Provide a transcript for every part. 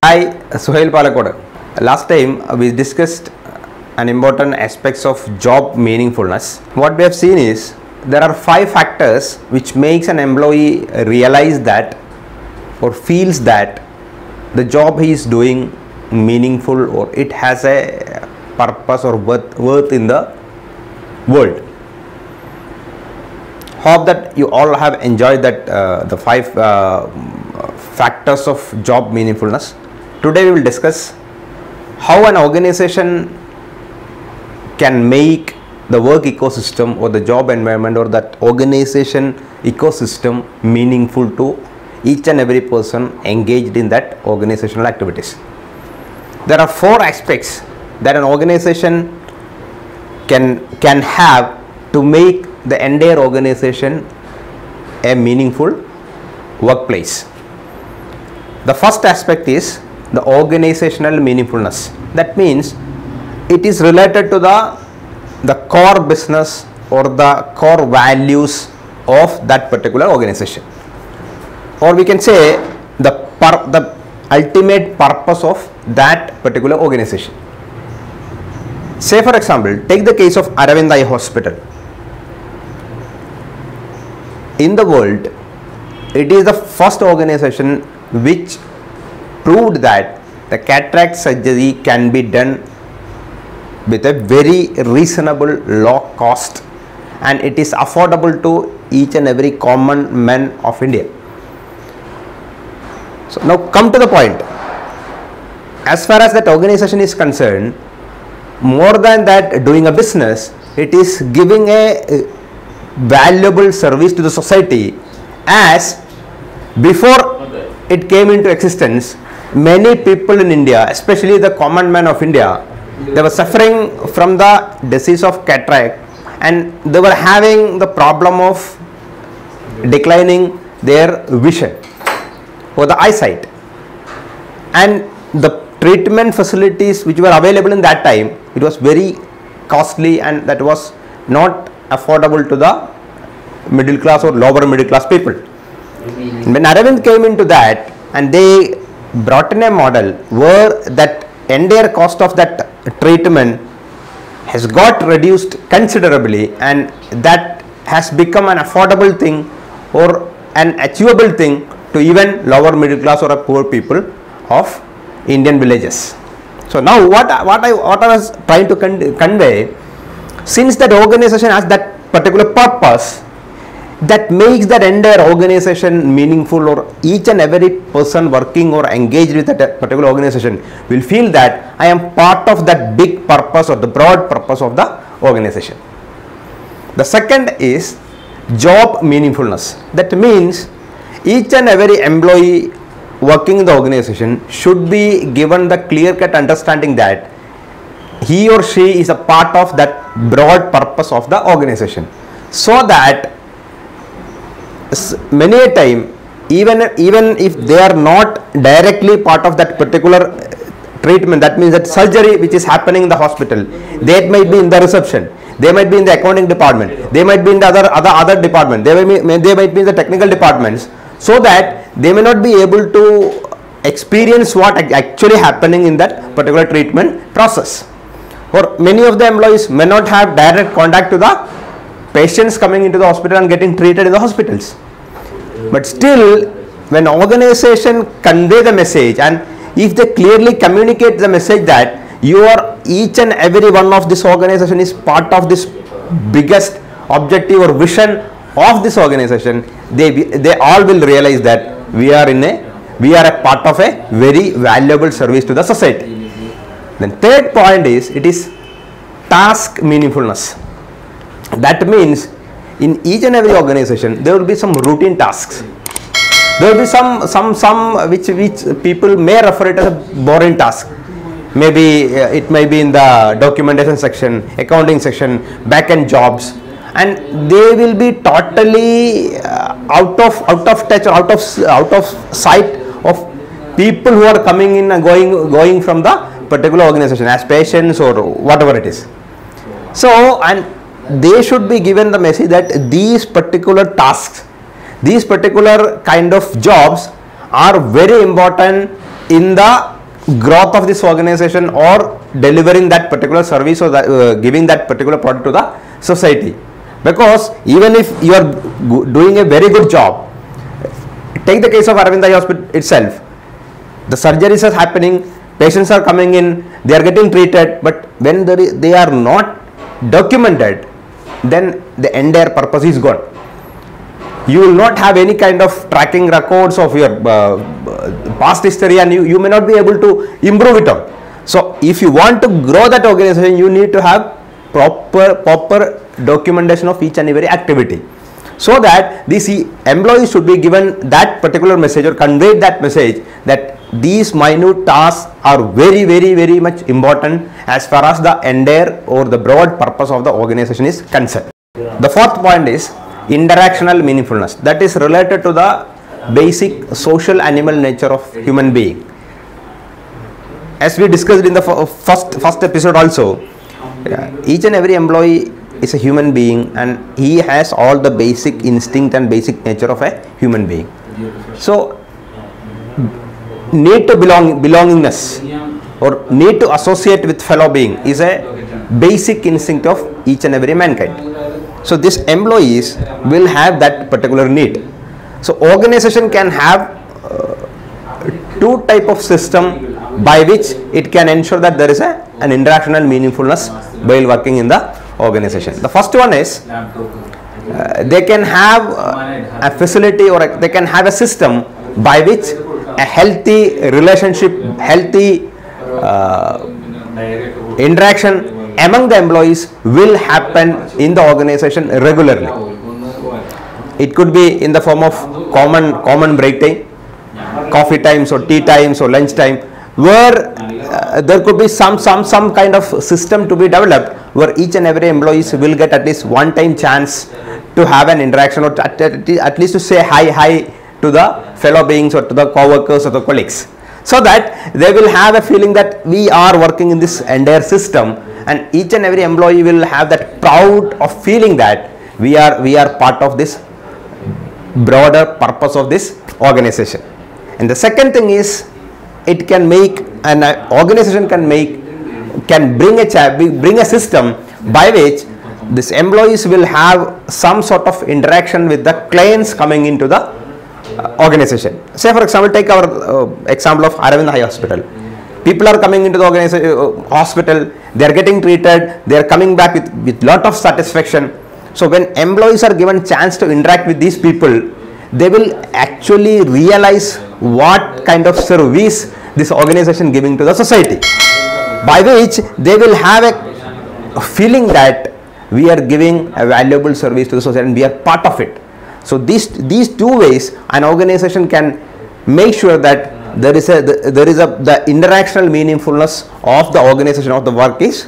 Hi, Suhail Palakkod. Last time we discussed an important aspects of job meaningfulness. What we have seen is there are 5 factors which makes an employee realize that or feels that the job he is doing meaningful or it has a purpose or worth in the world. Hope that you all have enjoyed that the 5 factors of job meaningfulness. Today we will discuss how an organization can make the work ecosystem or the job environment or that organization ecosystem meaningful to each and every person engaged in that organizational activities. There are 4 aspects that an organization can have to make the entire organization a meaningful workplace. The first aspect is the organizational meaningfulness. That means it is related to the core business or the core values of that particular organization, or we can say the ultimate purpose of that particular organization. Say for example, take the case of Aravind Eye Hospital. In the world, it is the first organization which proved that the cataract surgery can be done with a very reasonable low cost and it is affordable to each and every common man of India. So now come to the point. As far as that organization is concerned, more than that doing a business, it is giving a valuable service to the society. As before it came into existence, many people in India, especially the common man of India, they were suffering from the disease of cataract and they were having the problem of declining their vision or the eyesight, and the treatment facilities which were available in that time, it was very costly and that was not affordable to the middle class or lower middle class people. When Aravind came into that and they brought in a model where that entire cost of that treatment has got reduced considerably and that has become an affordable thing or an achievable thing to even lower middle class or a poor people of Indian villages. So now what I was trying to convey, since that organization has that particular purpose that makes that entire organization meaningful, or each and every person working or engaged with that particular organization will feel that I am part of that big purpose or the broad purpose of the organization. The second is job meaningfulness. That means each and every employee working in the organization should be given the clear-cut understanding that he or she is a part of that broad purpose of the organization, so that many a time, even if they are not directly part of that particular treatment, that means that surgery which is happening in the hospital, they might be in the reception, they might be in the accounting department, they might be in the other department, they might be in the technical departments, so that they may not be able to experience what actually happening in that particular treatment process. Or many of the employees may not have direct contact to the patients coming into the hospital and getting treated in the hospitals. But still, when organization convey the message and if they clearly communicate the message that you are each and every one of this organization is part of this biggest objective or vision of this organization, they all will realize that we are a part of a very valuable service to the society. Then third point is, it is task meaningfulness. That means in each and every organization there will be some routine tasks. There will be some which people may refer it as a boring task. Maybe it may be in the documentation section, accounting section, back-end jobs, and they will be totally out of touch or out of sight of people who are coming in and going from the particular organization as patients or whatever it is. So, and they should be given the message that these particular tasks, these particular kind of jobs are very important in the growth of this organization or delivering that particular service or that, giving that particular product to the society. Because even if you are doing a very good job, take the case of Aravind Eye Hospital itself. The surgeries are happening, patients are coming in, they are getting treated, but when they are not documented, then the entire purpose is gone. You will not have any kind of tracking records of your past history, and you may not be able to improve it on. So if you want to grow that organization, you need to have proper documentation of each and every activity, so that these employees should be given that particular message or convey that message that these minute tasks are very much important as far as the entire or the broad purpose of the organization is concerned. The fourth point is interactional meaningfulness, that is related to the basic social animal nature of human being. As we discussed in the first episode also, each and every employee is a human being and he has all the basic instinct and basic nature of a human being. So need to belongingness or need to associate with fellow being is a basic instinct of each and every mankind. So these employees will have that particular need. So organization can have two type of system by which it can ensure that there is an interactional meaningfulness while working in the organization. The first one is they can have a facility or they can have a system by which a healthy relationship, healthy interaction among the employees will happen in the organization regularly. It could be in the form of common break time, coffee times or tea times or lunch time, where there could be some kind of system to be developed where each and every employees will get at least one time chance to have an interaction or at least to say hi to the fellow beings or to the co-workers or the colleagues, so that they will have a feeling that we are working in this entire system, and each and every employee will have that proud of feeling that we are part of this broader purpose of this organization. And the second thing is, it can make an organization can bring a system by which these employees will have some sort of interaction with the clients coming into the organization. Say for example, take our example of Aravind Eye Hospital. People are coming into the organization hospital, they are getting treated, they are coming back with lot of satisfaction. So when employees are given chance to interact with these people, they will actually realize what kind of service this organization giving to the society, by which they will have a feeling that we are giving a valuable service to the society and we are part of it. So these two ways an organization can make sure that the interactional meaningfulness of the organization of the work is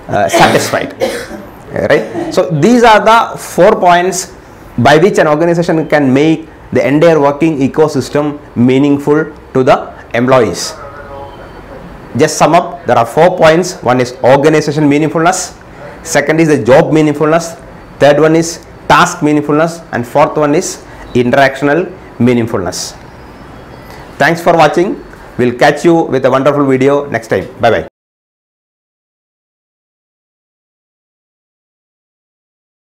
satisfied, right? So these are the 4 points by which an organization can make the entire working ecosystem meaningful to the employees. Just sum up, there are 4 points. One is organization meaningfulness, second is the job meaningfulness, third one is task meaningfulness, and fourth one is interactional meaningfulness. Thanks for watching. We'll catch you with a wonderful video next time. Bye bye.